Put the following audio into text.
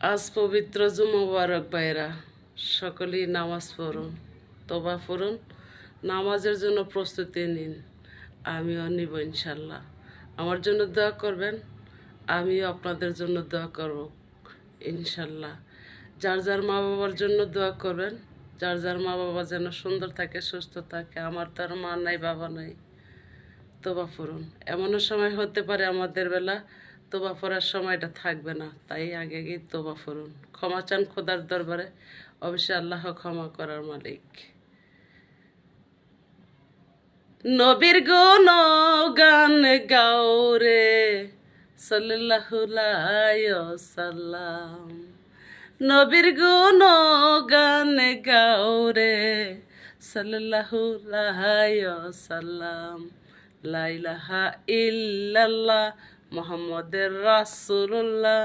আজ পবিত্র জুমা মুবারক ভাইরা, সকলেই নামাজ পড়ুন, তওবা পড়ুন, নামাজের জন্য প্রস্তুতি নিন। আমিও নিব ইনশাল্লাহ। আমার জন্য দোয়া করবেন, আমিও আপনাদের জন্য দোয়া করব ইনশাল্লাহ। যার যার মা বাবার জন্য দোয়া করবেন, যার যার মা বাবা যেন সুন্দর থাকে, সুস্থ থাকে। আমার তো আর মা নাই, বাবা নাই। তওবা পড়ুন। এমনও সময় হতে পারে আমাদের বেলা তওবা পড়ার সময়টা থাকবে না, তাই আগে আগে তওবা পড়ুন। ক্ষমা চান খোদার দরবারে, অবশ্যই আল্লাহ ক্ষমা করার মালিক। নবীর গুণ গান গাওরে সাল্লাল্লাহু আলাইহি ওয়াসাল্লাম। নবীর গুণ গান গাওরে সাল্লাল্লাহু আলাইহি ওয়াসাল্লাম। লা ইলাহা ইল্লাল্লাহ মুহাম্মাদুর রাসূলুল্লাহ।